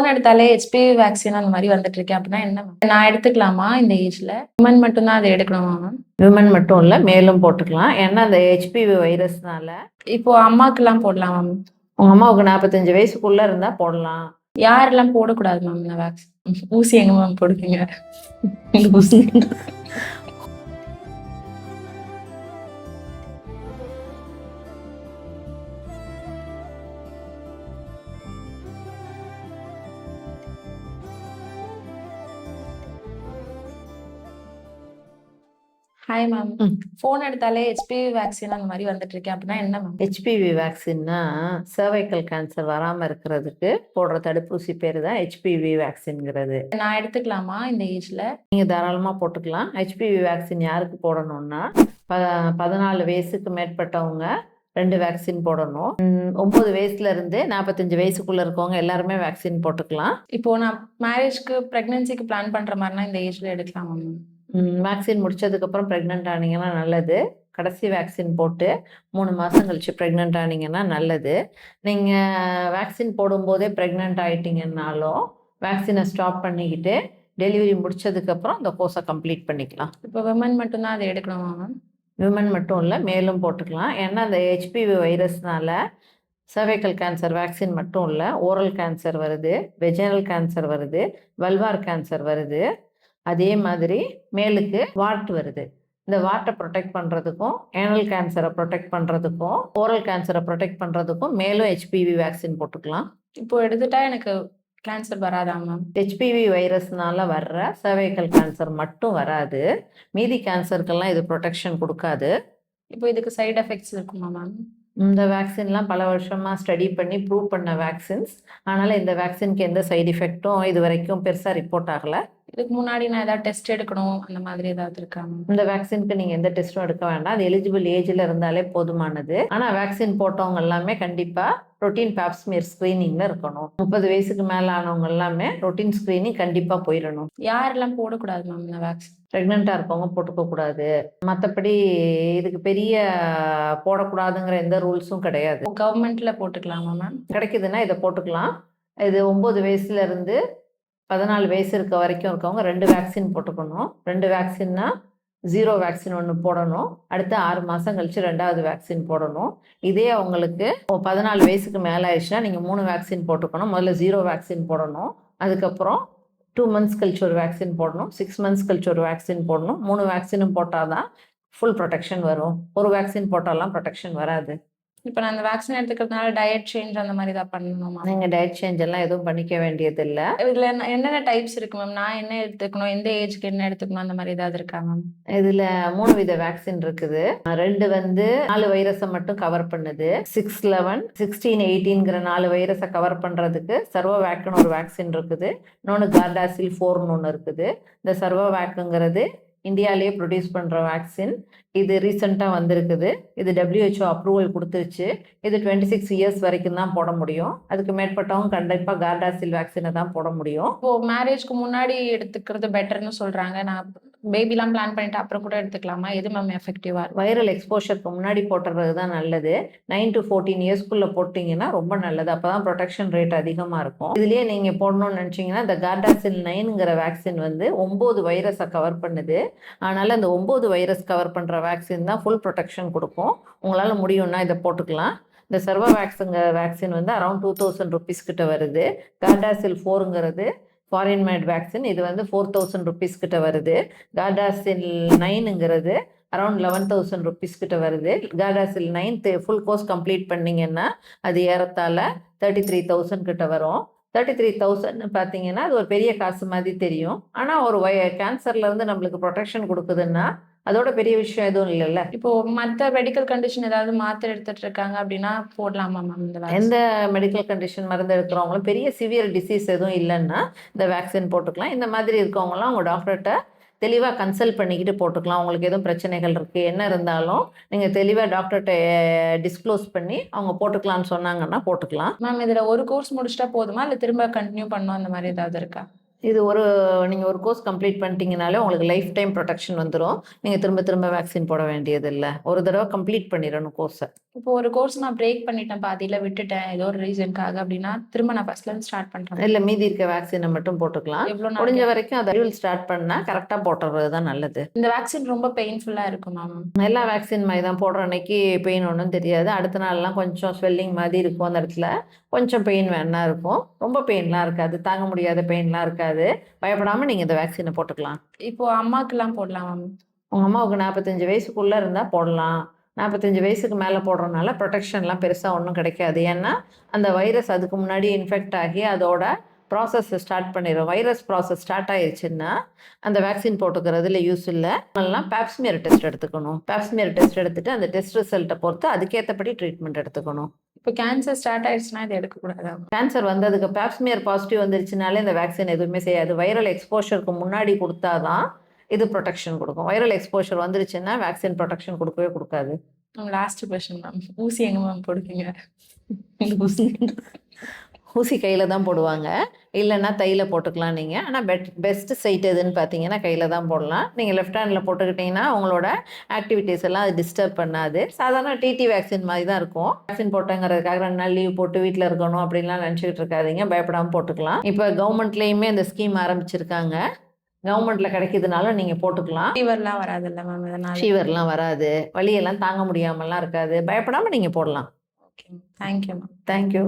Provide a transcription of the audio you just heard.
Phone எடுத்தாலே HPV vaccine அந்த மாரி வந்துட்டுருக்கு அப்படின்னா என்ன மேம்? நான் எடுத்துக்கலாமா இந்த ஏஜ்ல? விமன் மட்டும் தான் அத எடுக்கணுமா மேம்? விமன் மட்டும் இல்ல, மேலும் போட்டுக்கலாம். ஏன்னா அந்த ஹெச்பிவி வைரஸ்னால இப்போ அம்மாக்கெல்லாம் போடலாமா மேம்? உங்க அம்மாவுக்கு 45 வயசுக்குள்ள இருந்தா போடலாம். யாரெல்லாம் போடக்கூடாது மேம் இந்த வேக்சின்? ஊசி எங்க மேம் போடுவீங்க? ஊசி ஹாய் மேம். ஃபோன் எடுத்தாலே ஹெச்பிவி வேக்சின் அந்த மாரி வந்துட்டுருக்கு அப்படின்னா என்ன மேம்? ஹெச்பிவி வேக்சின்னா சர்வைக்கல் கேன்சர் வராம இருக்கிறதுக்கு போடுற தடுப்பூசி பேரு தான் ஹெச்பிவி வேக்சின்ங்கிறது. நான் எடுத்துக்கலாமா இந்த ஏஜ்ல? நீங்க தாராளமா போட்டுக்கலாம். ஹெச்பிவி வேக்சின் யாருக்கு போடணும்னா 14 வயசுக்கு மேற்பட்டவங்க 2 வேக்சின் போடணும். 9 வயசுல இருந்து 45 வயசுக்குள்ள இருக்கவங்க எல்லாருமே வேக்சின் போட்டுக்கலாம். இப்போ நான் மேரேஜ்க்கு பிரெக்னன்சிக்கு பிளான் பண்ற மாரினா இந்த ஏஜ்ல எடுக்கலாமா மேம்? வேக்சின் முடிச்சதுக்கப்புறம் ப்ரெக்னென்ட் ஆனீங்கன்னா நல்லது. கடைசி வேக்சின் போட்டு 3 மாதம் கழிச்சு ப்ரெக்னென்ட் ஆனீங்கன்னா நல்லது. நீங்கள் வேக்சின் போடும்போதே ப்ரெக்னென்ட் ஆகிட்டீங்கன்னாலும் வேக்சினை ஸ்டாப் பண்ணிக்கிட்டு டெலிவரி முடிச்சதுக்கப்புறம் அந்த கோர்ஸை கம்ப்ளீட் பண்ணிக்கலாம். இப்போ விமன் மட்டும் தான் அதை எடுக்கணுமா மேம்? விமன் மட்டும் இல்லை, மேலும் போட்டுக்கலாம். ஏன்னா அந்த ஹெச்பிவி வைரஸ்னால சர்வைக்கல் கேன்சர் வேக்சின் மட்டும் இல்லை, ஓரல் கேன்சர் வருது, வெஜினல் கேன்சர் வருது, வல்வார் கேன்சர் வருது. அதே மாதிரி மேலுக்கு வாட் வருது. இந்த வாட்டை ப்ரொடெக்ட் பண்ணுறதுக்கும், ஏனல் கேன்சரை ப்ரொடெக்ட் பண்ணுறதுக்கும், ஓரல் கேன்சரை ப்ரொடெக்ட் பண்ணுறதுக்கும் மேலும் ஹெச்பிவி வேக்சின் போட்டுக்கலாம். இப்போ எடுத்துட்டா எனக்கு கேன்சர் வராதா மேம்? ஹெச்பிவி வைரஸ்னால வர்ற சர்வைக்கல் கேன்சர் மட்டும் வராது. மீதி கேன்சருக்கெல்லாம் இது ப்ரொடெக்ஷன் கொடுக்காது. இப்போ இதுக்கு சைடு எஃபெக்ட்ஸ் இருக்குமா மேம்? இந்த வேக்சின்லாம் பல வருஷமாக ஸ்டடி பண்ணி ப்ரூவ் பண்ண வேக்சின்ஸ். அதனால் இந்த வேக்சினுக்கு எந்த சைடு எஃபெக்ட்டும் இது வரைக்கும் பெருசாக ரிப்போர்ட் ஆகலை. இதுக்கு முன்னாடி நான் ஏதாவது டெஸ்ட் எடுக்கணும் அந்த மாதிரி ஏதாவது இருக்கா மேம்? இந்த வேக்சினுக்கு நீங்கள் எந்த டெஸ்ட்டும் எடுக்க வேண்டாம். அது எலிஜிபிள் ஏஜில் இருந்தாலே போதுமானது. ஆனால் வேக்சின் போட்டவங்க எல்லாமே கண்டிப்பாக ரொட்டீன் பேப்ஸ்மியர் ஸ்க்ரீனிங்கில் இருக்கணும். 30 வயசுக்கு மேலே ஆனவங்க எல்லாமே ரொட்டீன் ஸ்க்ரீனிங் கண்டிப்பாக போயிடணும். யாரெல்லாம் போடக்கூடாது மேம் இந்த வேக்சின்? ப்ரெக்னெண்ட்டாக இருக்கவங்க போட்டுக்கக்கூடாது. மற்றபடி இதுக்கு பெரிய போடக்கூடாதுங்கிற எந்த ரூல்ஸும் கிடையாது. கவர்மெண்ட்டில் போட்டுக்கலாமா மேம்? கிடைக்குதுன்னா இதை போட்டுக்கலாம். இது 9 வயசுலேருந்து 14 வயசு இருக்க வரைக்கும் இருக்கவங்க 2 வேக்சின் போட்டுக்கணும். 2 வேக்சின்னா 0 வேக்சின் 1 போடணும். அடுத்து 6 மாதம் கழிச்சு 2வது வேக்சின் போடணும். இதே அவங்களுக்கு 14 வயசுக்கு மேலே ஆயிடுச்சுன்னா நீங்கள் 3 வேக்சின் போட்டுக்கணும். முதல்ல 0 வேக்சின் போடணும். அதுக்கப்புறம் 2 மந்த்ஸ் கழிச்சு ஒரு வேக்சின் போடணும். 6 மந்த்ஸ் கழிச்சு ஒரு வேக்சின் போடணும். 3 வேக்சினும் போட்டால் தான் ஃபுல் ப்ரொடெக்ஷன் வரும். ஒரு வேக்சின் போட்டாலாம் ப்ரொடெக்ஷன் வராது. இப்போ நான் அந்த வேக்சின் எடுத்துக்கிறதுனால டயட் சேஞ்ச் அந்த மாதிரி தான் பண்ணணுமா? நீங்கள் டயட் சேஞ்ச் எல்லாம் எதுவும் பண்ணிக்க வேண்டியதில்லை. இதில் என்னென்ன டைப்ஸ் இருக்கு மேம்? நான் என்ன எடுத்துக்கணும், எந்த ஏஜ்க்கு என்ன எடுத்துக்கணும் அந்த மாதிரி ஏதாவது இருக்கா மேம்? இதில் 3 வித வேக்சின் இருக்குது. 2 வந்து 4 வைரஸை மட்டும் கவர் பண்ணுது. 6, 11, 16, 18ங்கிற 4 வைரஸை கவர் பண்ணுறதுக்கு சர்வோவேக்னு ஒரு வேக்சின் இருக்குது. இன்னொன்று கார்டாசில் 4ன்னு ஒன்று இருக்குது. இந்த சர்வோவேக்குங்கிறது இந்தியாவிலேயே ப்ரொடியூஸ் பண்ணுற வேக்சின். இது ரீசெண்டாக வந்திருக்குது. இது WHO அப்ரூவல் கொடுத்துருச்சு. இது 26 இயர்ஸ் வரைக்கும் தான் போட முடியும். அதுக்கு மேற்பட்டவங்க கண்டிப்பாக கார்டாசில் வேக்சினை தான் போட முடியும். இப்போது மேரேஜ்க்கு முன்னாடி எடுத்துக்கிறது பெட்டர்னு சொல்கிறாங்க. நான் பேபிலாம் பிளான் பண்ணிட்டு அப்புறம் கூட எடுத்துக்கலாமா? எது மேம் எஃபெக்டிவாக இருக்கும்? வைரல் எக்ஸ்போஷருக்கு முன்னாடி போட்டுறது தான் நல்லது. 9 to 14 இயர்ஸ்க்குள்ளே போட்டிங்கன்னா ரொம்ப நல்லது. அப்போ தான் ப்ரொடெக்ஷன் ரேட் அதிகமாக இருக்கும். இதுலேயே நீங்கள் போடணும்னு நினச்சிங்கன்னா இந்த கார்டாசில் 9ங்கிற வேக்சின் வந்து 9 வைரஸை கவர் பண்ணுது. அதனால் அந்த 9 வைரஸ் கவர் பண்ணுற வேக்சின் தான் ஃபுல் ப்ரொடெக்ஷன் கொடுக்கும். உங்களால் முடியும்னா இதை போட்டுக்கலாம். இந்த சர்வோவேக்ஸுங்கிற வேக்சின் வந்து அரௌண்ட் 2000 rupees கிட்ட வருது. கார்டாசில் 4ங்கிறது ஃபாரின் மேட் வேக்சின். இது வந்து 4000 rupees கிட்ட வருது. கார்டாசில் 9ங்கிறது அரௌண்ட் 11,000 rupees கிட்ட வருது. கார்டாசில் 9 ஃபுல் கோர்ஸ் கம்ப்ளீட் பண்ணிங்கன்னா அது ஏறத்தாழ 33,000 கிட்ட வரும். 33,000 பார்த்தீங்கன்னா அது ஒரு பெரிய காசு மாதிரி தெரியும். ஆனால் ஒரு கேன்சர்லேருந்து நம்மளுக்கு ப்ரொடெக்ஷன் கொடுக்குதுன்னா அதோட பெரிய விஷயம் எதுவும் இல்லைல்ல. இப்போ மற்ற மெடிக்கல் கண்டிஷன் ஏதாவது மாத்திரை எடுத்துட்டு இருக்காங்க அப்படின்னா போடலாமா மேம் இந்த வேக்சின்? எந்த மெடிக்கல் கண்டிஷன் மருந்து எடுக்கிறவங்களும் பெரிய சிவியர் டிசீஸ் எதுவும் இல்லைன்னா இந்த வேக்சின் போட்டுக்கலாம். இந்த மாதிரி இருக்கவங்களாம் அவங்க டாக்டர்கிட்ட தெளிவாக கன்சல்ட் பண்ணிக்கிட்டு போட்டுக்கலாம். உங்களுக்கு எதுவும் பிரச்சனைகள் இருக்குது என்ன இருந்தாலும் நீங்கள் தெளிவாக டாக்டர்கிட்ட டிஸ்க்ளோஸ் பண்ணி அவங்க போட்டுக்கலான்னு சொன்னாங்கன்னா போட்டுக்கலாம். மேம் இதில் ஒரு கோர்ஸ் முடிச்சிட்டா போதுமா இல்லை திரும்ப கண்டினியூ பண்ணணும் அந்த மாதிரி ஏதாவது இருக்கா? இது நீங்கள் ஒரு கோர்ஸ் கம்ப்ளீட் பண்ணிட்டீங்கனாலே உங்களுக்கு லைஃப் டைம் ப்ரொடெக்ஷன் வந்துடும். நீங்கள் திரும்ப திரும்ப வேக்சின் போட வேண்டியது இல்லை. ஒரு தடவை கம்ப்ளீட் பண்ணிடணும் கோர்ஸை. இப்போ ஒரு கோர்ஸ் நான் பிரேக் பண்ணிட்டேன், பாதியில விட்டுட்டேன் ஏதோ ஒரு ரீசன்க்காக அப்படின்னா, திரும்ப நான் ஃபர்ஸ்ட்ல இருந்து ஸ்டார்ட் பண்றேன். இல்லை, மீதி இருக்க வேக்சினை மட்டும் போட்டுக்கலாம். எவ்வளோ முடிஞ்ச நாள் வரைக்கும் அதை ஸ்டார்ட் பண்ணால் கரெக்டாக போட்டுறது தான் நல்லது. இந்த வேக்சின் ரொம்ப பெயின்ஃபுல்லா இருக்குமா மேம்? எல்லா வேக்சின் மாதிரி தான். போடுற அன்னைக்கு பெயின் ஒன்றும் தெரியாது. அடுத்த நாள்லாம் கொஞ்சம் ஸ்வெல்லிங் மாதிரி இருக்கும். அந்த இடத்துல கொஞ்சம் பெயின் வேணா இருக்கும். ரொம்ப பெயின்லாம் இருக்காது. தாங்க முடியாத பெயின்லாம் இருக்காது. பயப்படாமல் நீங்கள் இந்த வேக்சினை போட்டுக்கலாம். இப்போ அம்மாக்கெல்லாம் போடலாமா மேம்? உங்கள் அம்மாவுக்கு 45 வயசுக்குள்ளே இருந்தால் போடலாம். 45 வயசுக்கு மேலே போடுறதுனால ப்ரொடெக்ஷன்லாம் பெருசாக ஒன்றும் கிடைக்காது. ஏன்னா அந்த வைரஸ் அதுக்கு முன்னாடி இன்ஃபெக்ட் ஆகி அதோட ப்ராசஸ் ஸ்டார்ட் பண்ணிடும். வைரஸ் ப்ராசஸ் ஸ்டார்ட் ஆயிடுச்சுன்னா அந்த வேக்சின் போட்டுக்கிறதுல யூஸ் இல்லை. அதெல்லாம் பேப்ஸ்மியர் டெஸ்ட் எடுத்துக்கணும். பேப்ஸ்மியர் டெஸ்ட் எடுத்துட்டு அந்த டெஸ்ட் ரிசல்ட்டை பொறுத்து அதுக்கேற்றபடி ட்ரீட்மெண்ட் எடுத்துக்கணும். இப்போ கேன்சர் ஸ்டார்ட் ஆயிடுச்சுன்னா இது எடுக்கக்கூடாதா? கேன்சர் வந்ததுக்கு பேப்ஸ்மியர் பாசிட்டிவ் வந்துருச்சுனாலே இந்த வேக்சின் எதுவுமே செய்யாது. வைரல் எக்ஸ்போஷருக்கு முன்னாடி கொடுத்தாதான் இது ப்ரொடெக்ஷன் கொடுக்கும். வைரல் எக்ஸ்போஷர் வந்துருச்சுன்னா வேக்சின் ப்ரொடெக்ஷன் கொடுக்கவே கொடுக்காது. லாஸ்ட் கொஸ்டின் மேம், ஊசி எங்க மேம் போடுவீங்க? ஊசி கையில் தான் போடுவாங்க. இல்லைன்னா தையில் போட்டுக்கலாம் நீங்கள். ஆனால் பெஸ்ட் சைட் எதுன்னு பார்த்தீங்கன்னா கையில் தான் போடலாம். நீங்கள் லெஃப்ட் ஹேண்டில் போட்டுக்கிட்டிங்கன்னா உங்களோட ஆக்டிவிட்டீஸ் எல்லாம் அது டிஸ்டர்ப் பண்ணாது. சாதாரண டிடி வேக்சின் மாதிரி தான் இருக்கும். வேக்சின் போட்டேங்கிறதுக்காக 2 நாள் லீவ் போட்டு வீட்டில் இருக்கணும் அப்படின்லாம் நினச்சிக்கிட்டு இருக்காதீங்க. பயப்படாமல் போட்டுக்கலாம். இப்போ கவர்மெண்ட்லேயுமே அந்த ஸ்கீம் ஆரம்பிச்சிருக்காங்க. கவர்மெண்ட்டில் கிடைக்கிறதுனால நீங்கள் போட்டுக்கலாம். ஃபீவர்லாம் வராதுல்ல மேம் இதனால? ஃபீவர்லாம் வராது. வலியெல்லாம் தாங்க முடியாமலாம் இருக்காது. பயப்படாமல் நீங்கள் போடலாம். Okay, thank you ma'am. தேங்க்யூ.